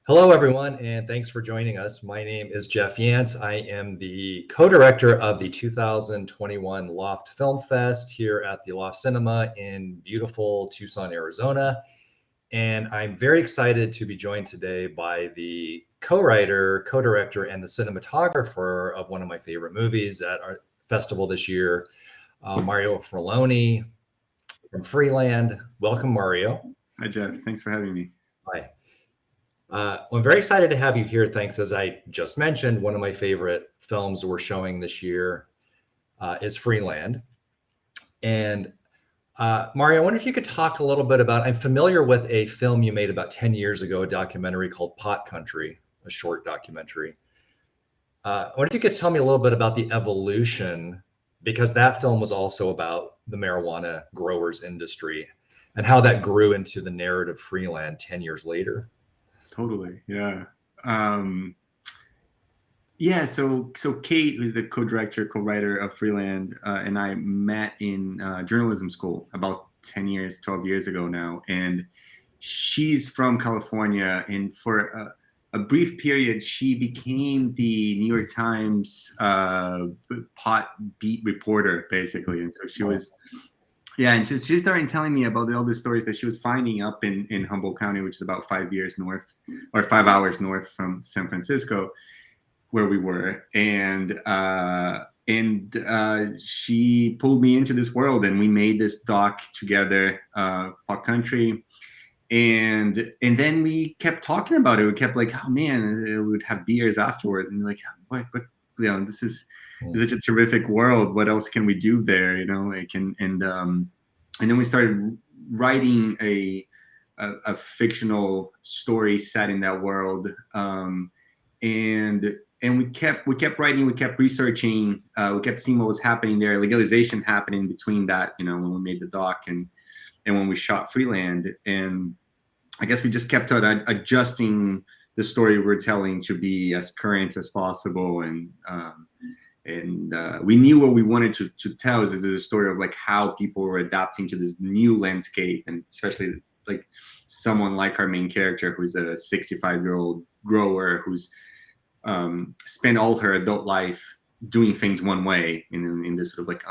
Hello, everyone, and thanks for joining us. My name is Jeff Yance. I am the co-director of the 2021 Loft Film Fest here at the Loft Cinema in beautiful Tucson, Arizona. And I'm very excited to be joined today by the co-writer, co-director, and the cinematographer of one of my favorite movies at our festival this year, Mario Furloni from Freeland. Welcome, Mario. Hi, Jeff. Thanks for having me. Hi. I'm very excited to have you here. Thanks. As I just mentioned, one of my favorite films we're showing this year is Freeland. And Mario, I wonder if you could talk a little bit about, I'm familiar with a film you made about 10 years ago, a documentary called Pot Country, a short documentary. I wonder if you could tell me a little bit about the evolution, because that film was also about the marijuana growers industry and how that grew into the narrative Freeland 10 years later. Totally. Yeah. So Kate, who's the co-director, co-writer of Freeland, and I met in journalism school about 12 years ago now. And she's from California. And for a brief period, she became the New York Times pot beat reporter, basically. And so she was... Yeah, and she started telling me about all the stories that she was finding up in Humboldt County, which is about 5 hours north from San Francisco, where we were. And she pulled me into this world, and we made this doc together, Pot Country. And then we kept talking about it. We kept like, oh man, we would have beers afterwards, and like, what, this is such a terrific world. What else can we do there? And then we started writing a fictional story set in that world. And we kept writing, we kept researching, we kept seeing what was happening there, legalization happening between that, when we made the doc and when we shot Freeland. And I guess we just kept on adjusting the story we're telling to be as current as possible. And we knew what we wanted to tell is a story of like how people were adapting to this new landscape, and especially like someone like our main character, who's a 65-year-old grower who's spent all her adult life doing things one way in this sort of like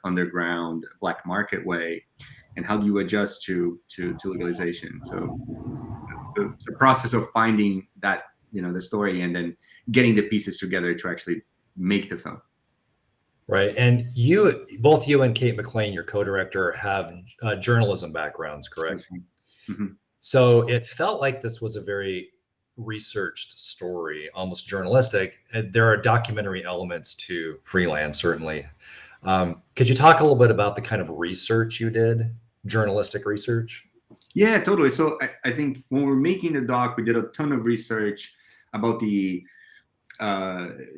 underground black market way. And how do you adjust to legalization? So it's the process of finding that, the story, and then getting the pieces together to actually make the film. Right. And both you and Kate McLean, your co-director, have journalism backgrounds, correct? Mm-hmm. So it felt like this was a very researched story, almost journalistic. There are documentary elements to Freeland, certainly. Could you talk a little bit about the kind of research you did, journalistic research? Yeah, totally. So I think when we're making the doc, we did a ton of research about the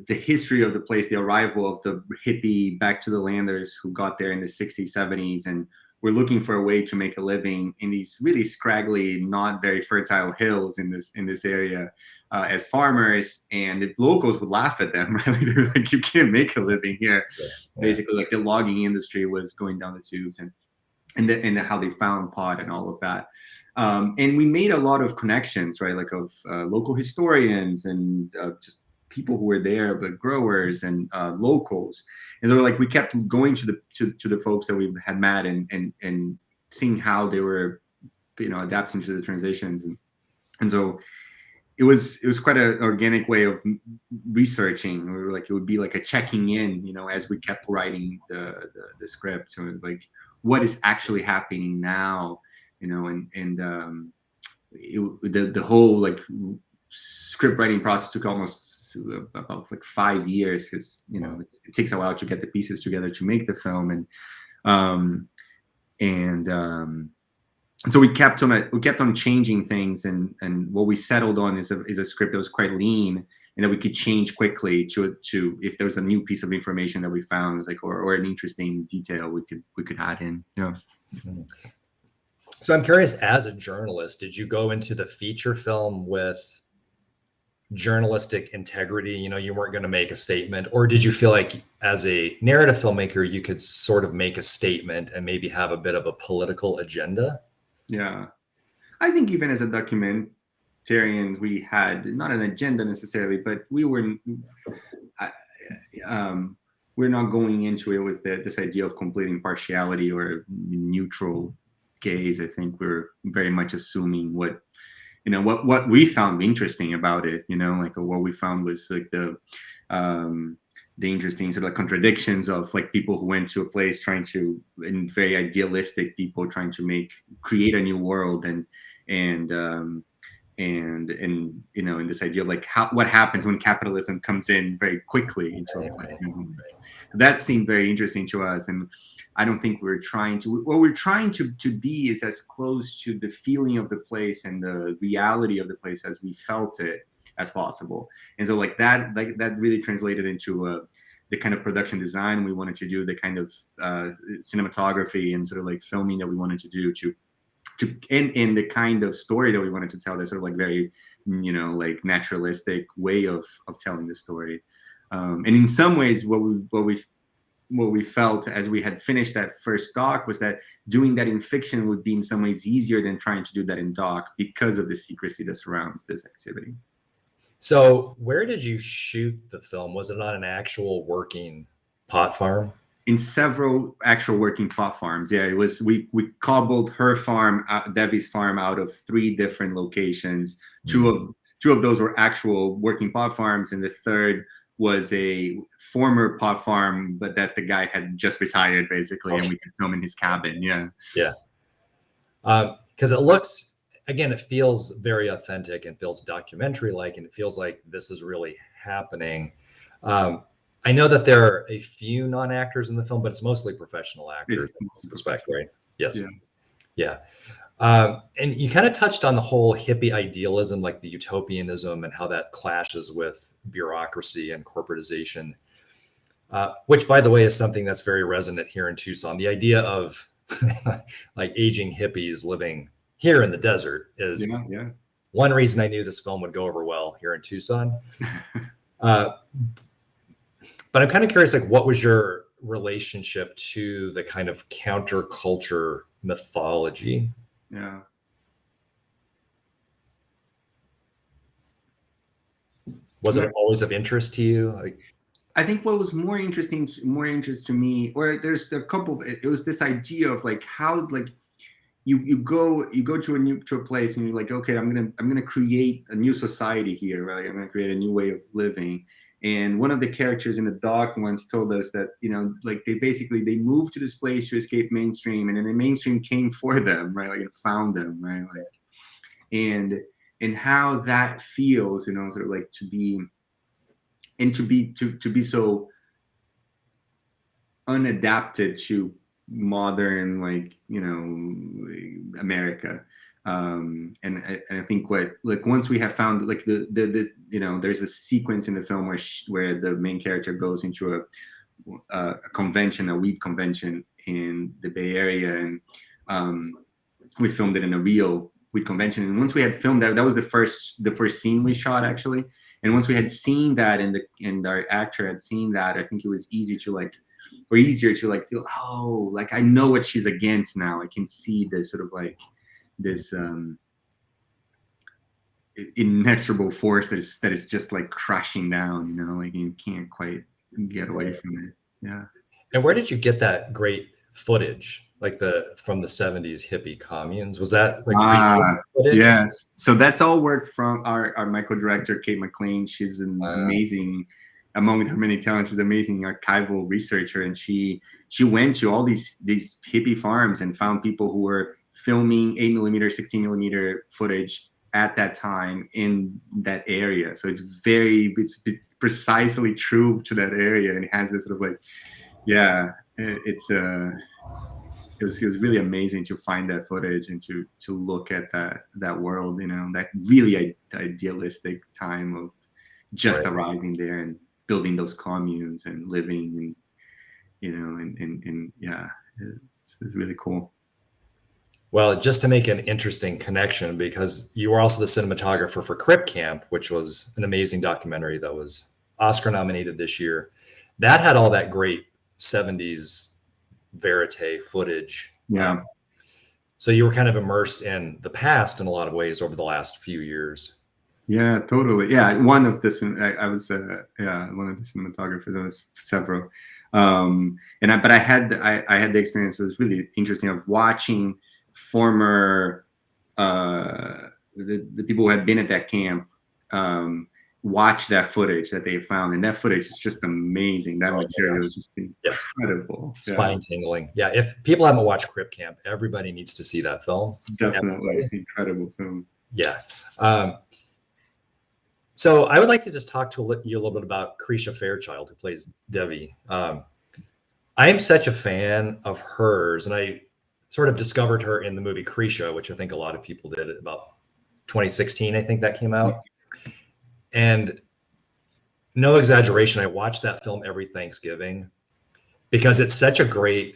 history of the place, the arrival of the hippie back to the landers who got there in the 60s, 70s, and we're looking for a way to make a living in these really scraggly, not very fertile hills in this area as farmers. And the locals would laugh at them, right? They were like, "You can't make a living here." Yeah. Basically, like the logging industry was going down the tubes, and how they found pot and all of that. And we made a lot of connections, right? Like of local historians and just people who were there, but growers and locals. And so like we kept going to the folks that we had met and seeing how they were, adapting to the transitions. And so it was quite an organic way of researching. We were like, it would be like a checking in, as we kept writing the script. So it was like, what is actually happening now, the whole like script writing process took almost about like 5 years, because it takes a while to get the pieces together to make the film. So we kept on changing things, and what we settled on is a script that was quite lean and that we could change quickly to if there was a new piece of information that we found, was like or an interesting detail we could add in. Mm-hmm. So I'm curious, as a journalist, did you go into the feature film with journalistic integrity? You weren't going to make a statement, or did you feel like as a narrative filmmaker you could sort of make a statement and maybe have a bit of a political agenda? Yeah, I think even as a documentary libertarians, we had not an agenda necessarily, but I- we're not going into it with this idea of complete impartiality or neutral gaze. I think we're very much assuming what we found interesting about it. Like what we found was like the interesting sort of like contradictions of like people who went to a place and very idealistic people trying to create a new world and in this idea of like what happens when capitalism comes in very quickly into a place. That seemed very interesting to us, and I don't think what we're trying to be is as close to the feeling of the place and the reality of the place as we felt it as possible. And so that really translated into the kind of production design we wanted to do, the kind of cinematography and sort of like filming that we wanted to do in the kind of story that we wanted to tell, that sort of like very like naturalistic way of telling the story. And in some ways what we felt as we had finished that first doc was that doing that in fiction would be in some ways easier than trying to do that in doc because of the secrecy that surrounds this activity. So where did you shoot the film? Was it on an actual working pot farm? In several actual working pot farms. Yeah, it was. We cobbled her farm, Devi's farm, out of 3 different locations. Two of those were actual working pot farms, and the third was a former pot farm, but that the guy had just retired, basically, and we could film in his cabin. Yeah. Because it looks, again, it feels very authentic and feels documentary-like, and it feels like this is really happening. I know that there are a few non-actors in the film, but it's mostly professional actors, I suspect, right? Yes. Yeah. And you kind of touched on the whole hippie idealism, like the utopianism, and how that clashes with bureaucracy and corporatization, which, by the way, is something that's very resonant here in Tucson. The idea of like aging hippies living here in the desert is one reason I knew this film would go over well here in Tucson. But I'm kind of curious, like, what was your relationship to the kind of counterculture mythology? Yeah. Was it always of interest to you? Like, I think what was more interest to me, or there's a couple. It was this idea of like how like you go to a place and you're like, okay, I'm gonna create a new society here, right? I'm gonna create a new way of living. And one of the characters in the doc once told us that like they moved to this place to escape mainstream, and then the mainstream came for them, right? Like it found them, right? Like and how that feels, sort of like to be so unadapted to modern, like America. And I think once we have found like there's a sequence in the film where the main character goes into a convention, a weed convention in the Bay Area, and we filmed it in a real weed convention. And once we had filmed that was the first scene we shot, actually. And once we had seen that and our actor had seen that, I think it was easier to feel, oh, like I know what she's against now. I can see this sort of like this inexorable force that is just like crashing down, like you can't quite get away from it. Yeah. And where did you get that great footage, like from the 70s hippie communes? Was that like footage? Yes. So that's all work from our co-director, Kate McLean. She's an amazing, among her many talents, she's an amazing archival researcher, and she went to all these hippie farms and found people who were filming 8mm, 16mm footage at that time in that area. So it's precisely true to that area, and it has this sort of like, it was really amazing to find that footage and to look at that world, that really idealistic time of just arriving there and building those communes and living, and it's really cool. Well, just to make an interesting connection, because you were also the cinematographer for Crip Camp, which was an amazing documentary that was Oscar nominated this year. That had all that great 70s verite footage. Yeah. So you were kind of immersed in the past in a lot of ways over the last few years. Yeah, totally. Yeah, one of the I was one of the cinematographers. I was several, but I had the experience. It was really interesting of watching former the people who had been at that camp watch that footage that they found, and that footage is just amazing. That material is just incredible. Spine tingling. Yeah, if people haven't watched Crip Camp, everybody needs to see that film. Definitely incredible film. Yeah. So I would like to just talk to you a little bit about Krisha Fairchild, who plays Debbie. I am such a fan of hers, and I sort of discovered her in the movie Krisha, which I think a lot of people did about 2016. I think that came out. And no exaggeration, I watched that film every Thanksgiving because it's such a great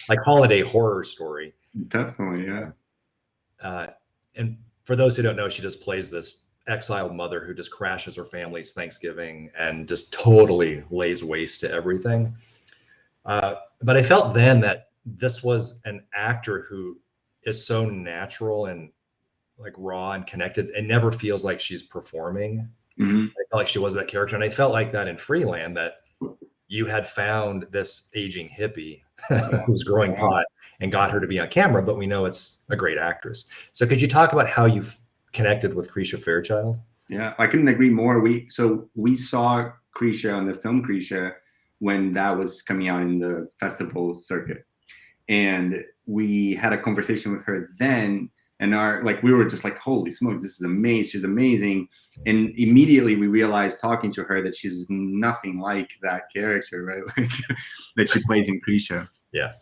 like holiday horror story. Definitely, yeah. And for those who don't know, she just plays this exiled mother who just crashes her family's Thanksgiving and just totally lays waste to everything. But I felt then that this was an actor who is so natural and like raw and connected. It never feels like she's performing. Mm-hmm. I felt like she was that character. And I felt like that in Freeland, that you had found this aging hippie who's growing pot and got her to be on camera, but we know it's a great actress. So could you talk about how you connected with Krisha Fairchild? Yeah, I couldn't agree more. We saw Krisha on the film Krisha when that was coming out in the festival circuit. And we had a conversation with her then, and we were just like, holy smoke, this is amazing. She's amazing. And immediately we realized talking to her that she's nothing like that character, right? Like that she plays in Krisha. Yeah.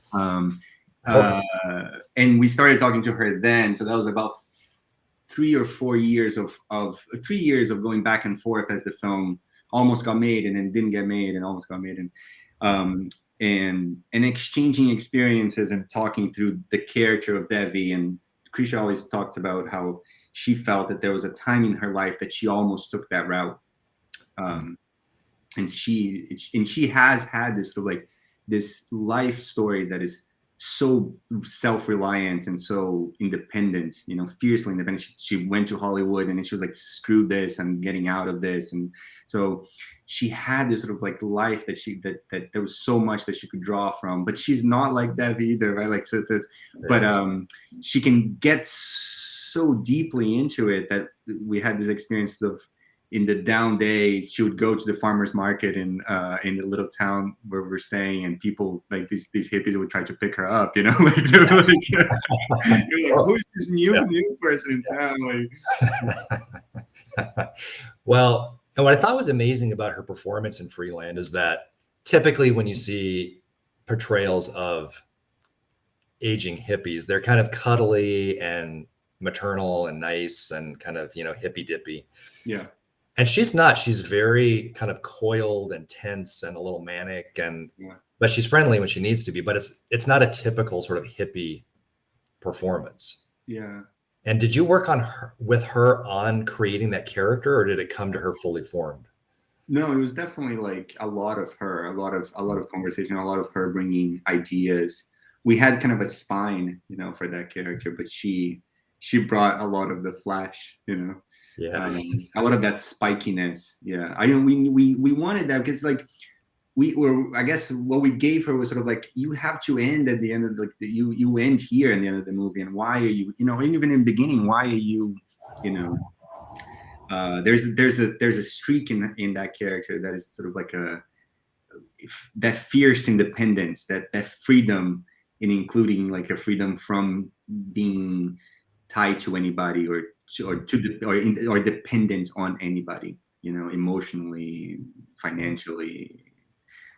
And we started talking to her then. So that was about 3 or 4 years of 3 years of going back and forth as the film almost got made and then didn't get made and almost got made, and exchanging experiences and talking through the character of Devi. And Krisha always talked about how she felt that there was a time in her life that she almost took that route, and she has had this sort of like this life story that is so self-reliant and so independent, fiercely independent. She went to Hollywood and then she was like, screw this, I'm getting out of this. And so she had this sort of like life that there was so much that she could draw from, but she's not like Dev either, right? Like, so this, but she can get so deeply into it that we had this experience of, in the down days, she would go to the farmer's market in the little town where we're staying, and people like these hippies would try to pick her up, like, they were like, you're like, who's this new person in town? Like, well, and what I thought was amazing about her performance in Freeland is that typically when you see portrayals of aging hippies, they're kind of cuddly and maternal and nice and kind of, hippy dippy. Yeah. And she's not. She's very kind of coiled and tense and a little manic, but she's friendly when she needs to be. But it's not a typical sort of hippie performance. Yeah. And did you work with her on creating that character, or did it come to her fully formed? No, it was definitely like a lot of her, a lot of conversation, a lot of her bringing ideas. We had kind of a spine, for that character, but she brought a lot of the flash, Yeah, a lot of that spikiness. Yeah, I mean, we wanted that because like we were, I guess what we gave her was sort of like, you have to end at the end of you end here in the end of the movie, and why are you, and even in the beginning, why are you, there's a streak in that character that is sort of like that fierce independence, that freedom, in including like a freedom from being tied to anybody or dependent on anybody, emotionally, financially.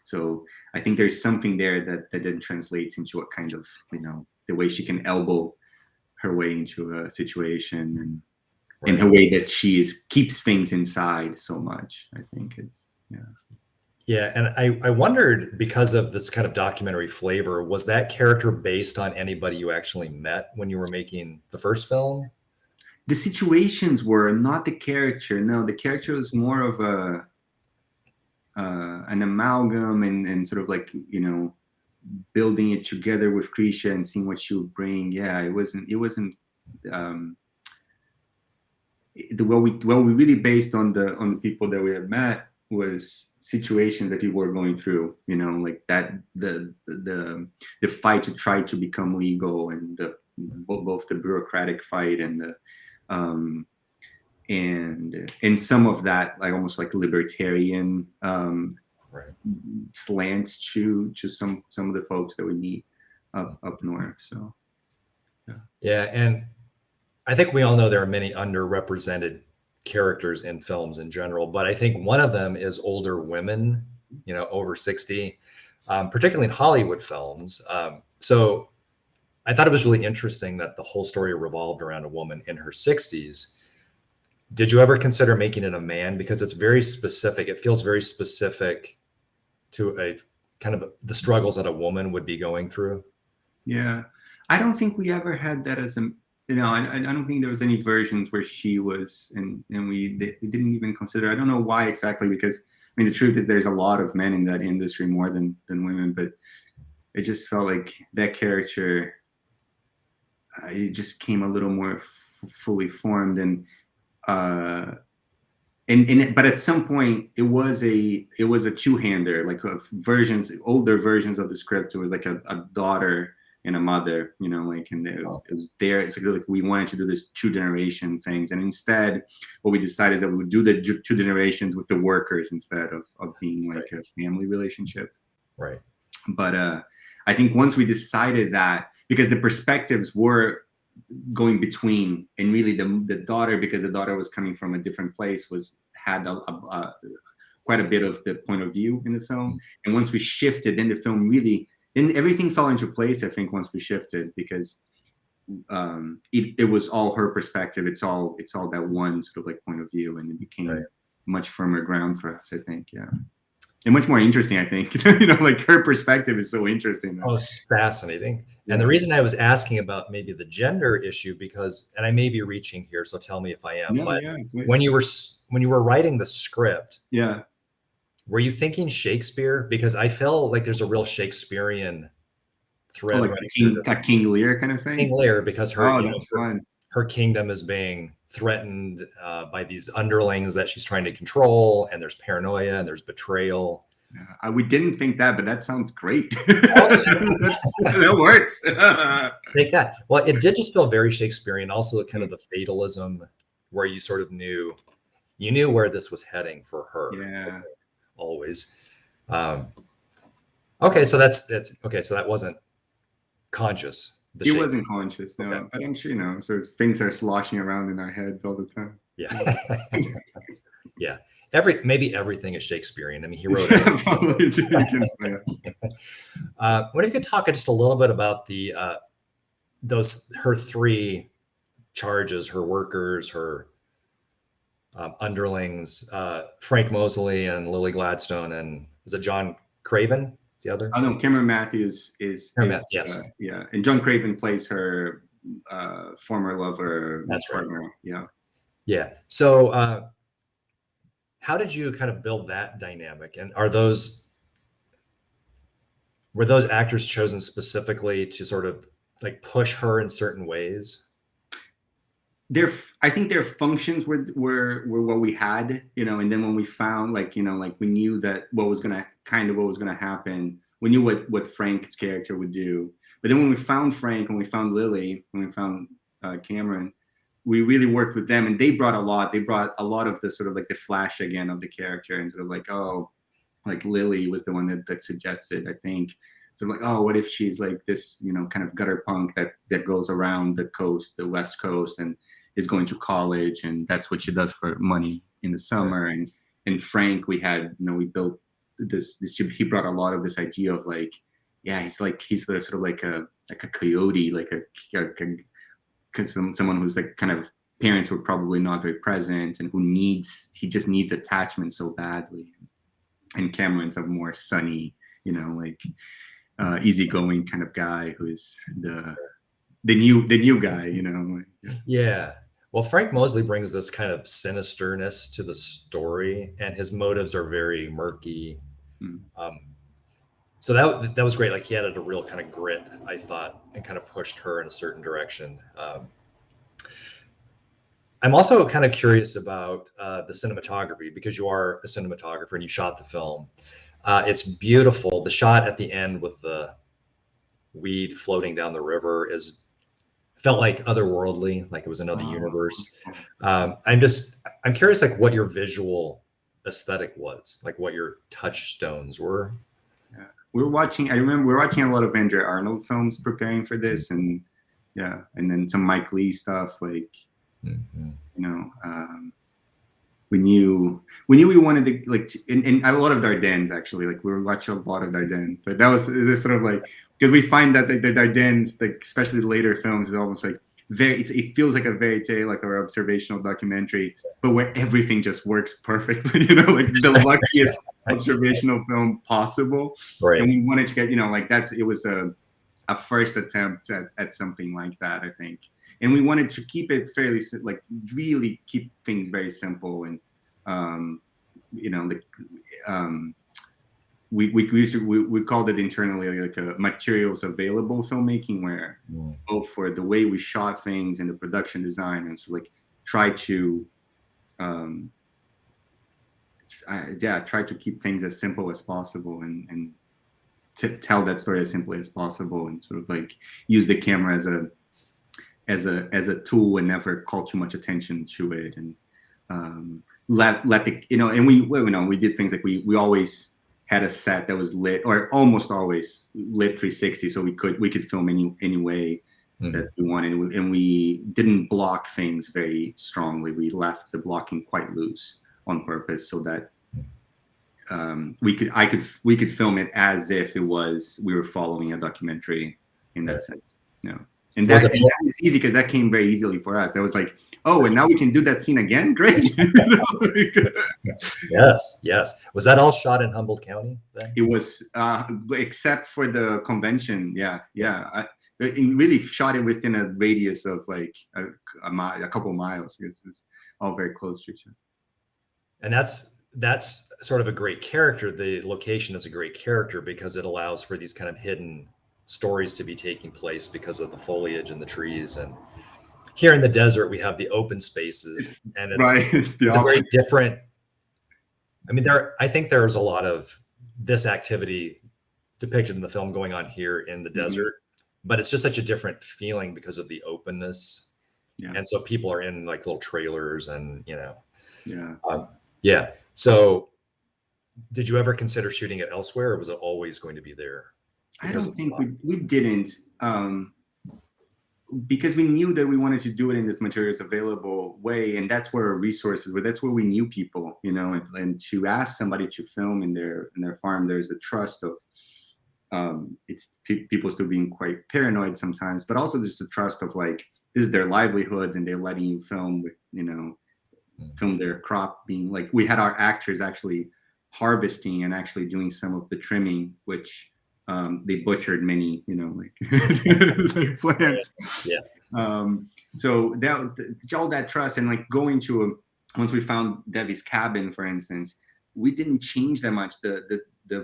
So I think there's something there that then translates into what kind of, the way she can elbow her way into a situation, and her way that she keeps things inside so much. I think it's, Yeah, and I wondered, because of this kind of documentary flavor, was that character based on anybody you actually met when you were making the first film? The situations were, not the character. No, the character was more of an amalgam and sort of like, building it together with Krisha and seeing what she would bring. Yeah, it wasn't um, what we really based on the people that we had met was situations that people were going through, you know, like that the fight to try to become legal, and both the bureaucratic fight and the and some of that, like almost like libertarian Right. slants to some of the folks that we meet up north. So Yeah, and I think we all know there are many underrepresented characters in films in general, but I think one of them is older women, you know, over 60, particularly in Hollywood films. So I thought it was really interesting that the whole story revolved around a woman in her 60s. Did you ever consider making it a man? Because it's very specific. It feels very specific to a kind of the struggles that a woman would be going through. yeah, I don't think we ever had that as a, you know, I don't think there was any versions where she was, and we didn't even consider. I don't know why exactly, because I mean the truth is there's a lot of men in that industry more than women, but it just felt like that character, it just came a little more fully formed, uh, but at some point it was a two-hander, like older versions of the script. It was like a daughter and a mother, you know, like, and it was there. It's like we wanted to do this two generation things, and instead what we decided is that we would do the two generations with the workers instead of being like a family relationship. Right. But I think once we decided that, because the perspectives were going between, and really the daughter, because the daughter was coming from a different place, had quite a bit of the point of view in the film. And once we shifted, then the film really, then everything fell into place, I think, once we shifted, because it was all her perspective. It's all that one sort of like point of view, and it became much firmer ground for us, I think. Yeah. And much more interesting, I think. You know, like her perspective is so interesting. Oh, it's fascinating. Yeah. And the reason I was asking about maybe the gender issue, because, and I may be reaching here, so tell me if I am, but when you were writing the script, yeah, were you thinking Shakespeare? Because I feel like there's a real Shakespearean thread like running through King Lear kind of thing. King Lear, because her kingdom is being threatened by these underlings that she's trying to control, and there's paranoia and there's betrayal. We didn't think that, but that sounds great. That works. Take that. Well, it did just feel very Shakespearean. Also, kind of the fatalism, where you sort of knew where this was heading for her. Yeah. Always. Okay, so that's okay. So that wasn't conscious. It wasn't conscious, no. Okay. But I'm sure, you know, so things are sloshing around in our heads all the time. Yeah. Yeah. Maybe everything is Shakespearean. I mean, he wrote it. Probably. What if you could talk just a little bit about her three charges, her workers, her underlings, Frank Mosley and Lily Gladstone, and is it John Craven? Is the other? Oh no, Cameron Matthews is yes. Yeah, and John Craven plays her former lover. That's partner. Right. Yeah. Yeah. So how did you kind of build that dynamic? And were those actors chosen specifically to sort of like push her in certain ways? I think their functions were what we had, you know, and then when we found, like, you know, like we knew that what was gonna happen. We knew what Frank's character would do. But then when we found Frank, when we found Lily, when we found Cameron, we really worked with them, and they brought a lot. They brought a lot of the sort of like the flash again of the character, and sort of like, oh, like Lily was the one that suggested, I think, sort of like, oh, what if she's like this, you know, kind of gutter punk that goes around the coast, the West Coast, and is going to college, and that's what she does for money in the summer. Right. And Frank, we built this. He brought a lot of this idea of like, yeah, he's sort of like a coyote, like someone who's like kind of parents were probably not very present, and he just needs attachment so badly. And Cameron's a more sunny, you know, like easygoing kind of guy who is the new guy, you know. Yeah. Well, Frank Mosley brings this kind of sinisterness to the story, and his motives are very murky. So that was great. Like he added a real kind of grit, I thought, and kind of pushed her in a certain direction. I'm also kind of curious about the cinematography, because you are a cinematographer and you shot the film. It's beautiful. The shot at the end with the weed floating down the river is felt like otherworldly, like it was another universe. I'm curious, like what your visual aesthetic was, like what your touchstones were. Yeah. I remember we were watching a lot of Andrew Arnold films preparing for this, and yeah, and then some Mike Lee stuff, like, Mm-hmm. you know, we knew we wanted to, like, in a lot of Dardennes, actually, like we were watching a lot of Dardennes. Like that was this sort of like, because we find that the Dardennes, like especially the later films, is almost like it feels like a verite, like our observational documentary, but where everything just works perfectly, you know, like the luckiest observational film possible. Right. And we wanted to get, you know, like it was a first attempt at something like that, I think. And we wanted to keep it fairly, like, really keep things very simple. And, you know, we called it internally like a materials available filmmaking, where both for the way we shot things and the production design, and so like try to keep things as simple as possible, and to tell that story as simply as possible, and sort of like use the camera as a tool and never call too much attention to it. And let the, you know, and we did things like we always had a set that was lit, or almost always lit 360, so we could film any way that we wanted, and we didn't block things very strongly. We left the blocking quite loose on purpose, so that we could film it as if we were following a documentary in that sense. You know. And that was easy, because that came very easily for us. That was like, oh, and now we can do that scene again? Great. Yes. Was that all shot in Humboldt County then? It was, except for the convention. Yeah. It really shot it within a radius of like a couple miles, because it's all very close to each other. And that's sort of a great character. The location is a great character because it allows for these kind of hidden stories to be taking place because of the foliage and the trees. And here in the desert, we have the open spaces, and it's a very different. I mean, I think there's a lot of this activity depicted in the film going on here in the desert, but it's just such a different feeling because of the openness. Yeah. And so people are in like little trailers, and you know, yeah. So did you ever consider shooting it elsewhere, or was it always going to be there? I don't think we didn't, because we knew that we wanted to do it in this materials available way, and that's where our resources were. That's where we knew people, you know, and to ask somebody to film in their farm, there's a trust of, it's people still being quite paranoid sometimes, but also just a trust of like, this is their livelihoods, and they're letting you film with, you know, film their crop being like, we had our actors actually harvesting and actually doing some of the trimming, which they butchered many, you know, like plants. Yeah. So all that trust, and like going to once we found Debbie's cabin, for instance, we didn't change that much. The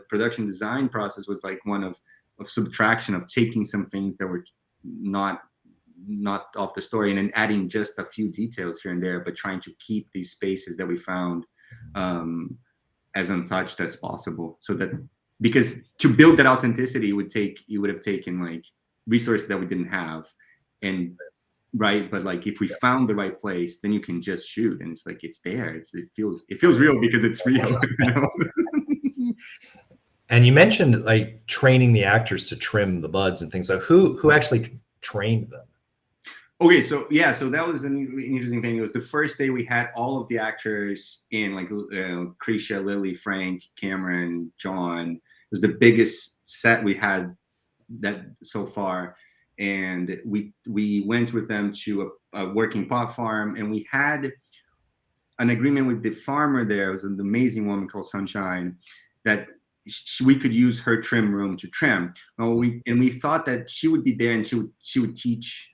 production design process was like one of subtraction, of taking some things that were not off the story, and then adding just a few details here and there, but trying to keep these spaces that we found as untouched as possible, so that, because to build that authenticity would have taken like resources that we didn't have, and right, but like if we found the right place, then you can just shoot, and it's like it's there. It feels real because it's real. You know? And you mentioned like training the actors to trim the buds and things. So who actually trained them? Okay, so that was an interesting thing. It was the first day we had all of the actors in, like Krisha, Lily, Frank, Cameron, John. It was the biggest set we had that so far, and we went with them to a working pot farm, and we had an agreement with the farmer there. It was an amazing woman called Sunshine, that we could use her trim room to trim. Well, we thought that she would be there, and she would teach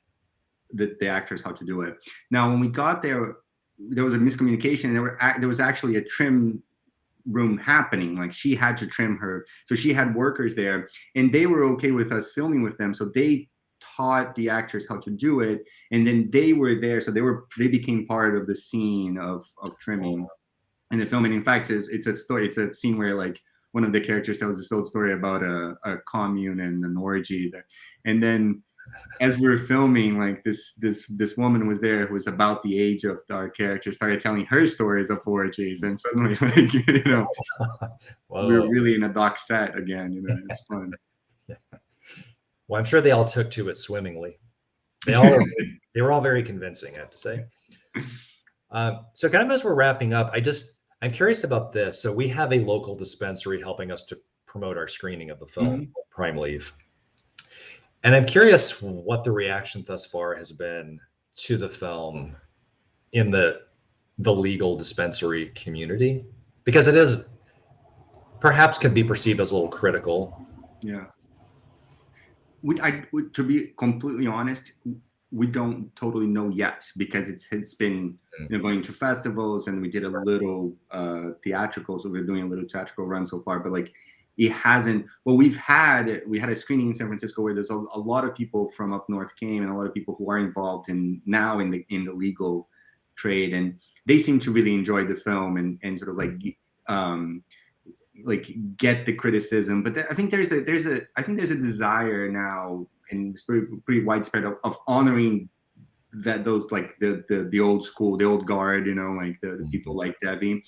the actors how to do it. Now, when we got there, there was a miscommunication, and there was actually a trim room happening. Like she had to trim her, so she had workers there, and they were okay with us filming with them, so they taught the actors how to do it, and then they were there, so they became part of the scene of trimming in the film. And in fact, it's a story, it's a scene where like one of the characters tells this old story about a commune and an orgy there. And then as we were filming, like this woman was there who was about the age of our character, started telling her stories of orgies, and suddenly like we were really in a doc set again. It's fun. Well, I'm sure they all took to it swimmingly. They were all very convincing, I have to say. So kind of as we're wrapping up, I'm curious about this. So we have a local dispensary helping us to promote our screening of the film, Prime Leaf. And I'm curious what the reaction thus far has been to the film in the legal dispensary community, because it is perhaps can be perceived as a little critical. Yeah. To be completely honest, we don't totally know yet, because it's been going to festivals, and we did a little theatrical, so we're doing a little theatrical run so far, but like it hasn't. Well, we had a screening in San Francisco where there's a lot of people from up north came, and a lot of people who are involved in the legal trade, and they seem to really enjoy the film and sort of like get the criticism. But I think there's a desire now, and it's pretty widespread, of honoring that those like the old school, the old guard, like the people like Debbie.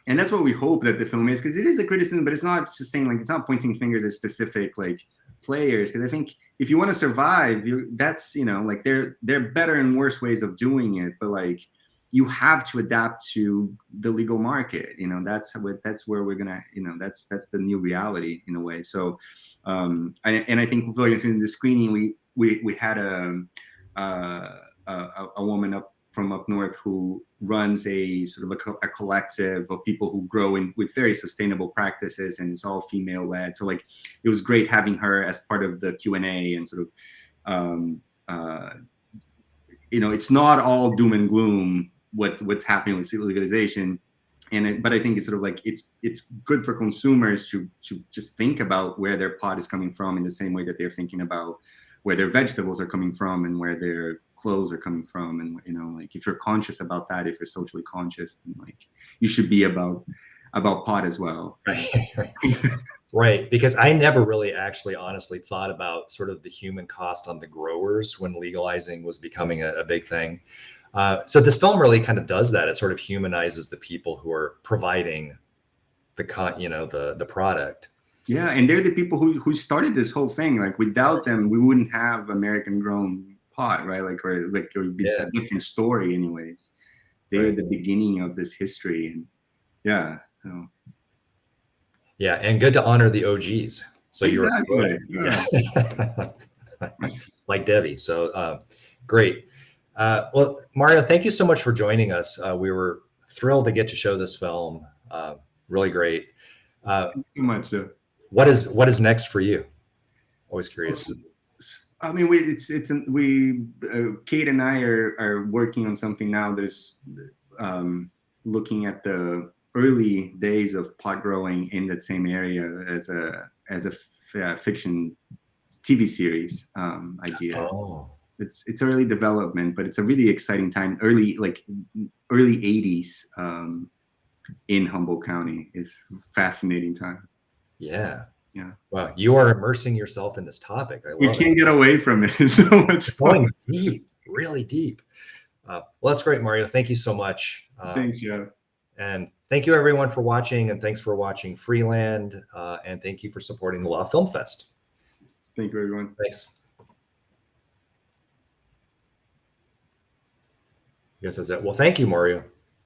And that's what we hope that the film is, because it is a criticism, but it's not just saying, like, it's not pointing fingers at specific like players, because I think if you want to survive, that's like there are better and worse ways of doing it, but like you have to adapt to the legal market. That's where we're gonna, that's the new reality in a way. So and I think in the screening we had a woman from up north who runs a sort of a collective of people who grow with very sustainable practices, and it's all female led. So like it was great having her as part of the Q&A, and sort of it's not all doom and gloom what's happening with legalization. But I think it's sort of like it's good for consumers to just think about where their pot is coming from, in the same way that they're thinking about where their vegetables are coming from and where their clothes are coming from. And like if you're conscious about that, if you're socially conscious, then like you should be about pot as well. Right, because I never really actually honestly thought about sort of the human cost on the growers when legalizing was becoming a big thing. So this film really kind of does that. It sort of humanizes the people who are providing the product. Yeah, and they're the people who started this whole thing. Like without them, we wouldn't have American grown pot, right? Like it would be a different story, anyways. They're the beginning of this history, and yeah. Yeah, and good to honor the OGs. So exactly. Like Debbie. So great. Well, Mario, thank you so much for joining us. We were thrilled to get to show this film. Really great. Thank you so much, Jeff. What is next for you? Always curious. I mean, Kate and I are working on something now that is looking at the early days of pot growing in that same area as a fiction TV series idea. Oh. It's early development, but it's a really exciting time. Early 80s in Humboldt County is a fascinating time. Yeah. Yeah. Wow, you are immersing yourself in this topic. I love we can't get away from it. It's so much fun. Going deep, really deep. Well, that's great, Mario. Thank you so much. Thanks, Jeff. And thank you, everyone, for watching. And thanks for watching Freeland. And thank you for supporting the Loft Film Fest. Thank you, everyone. Thanks. I guess that's it. Well, thank you, Mario.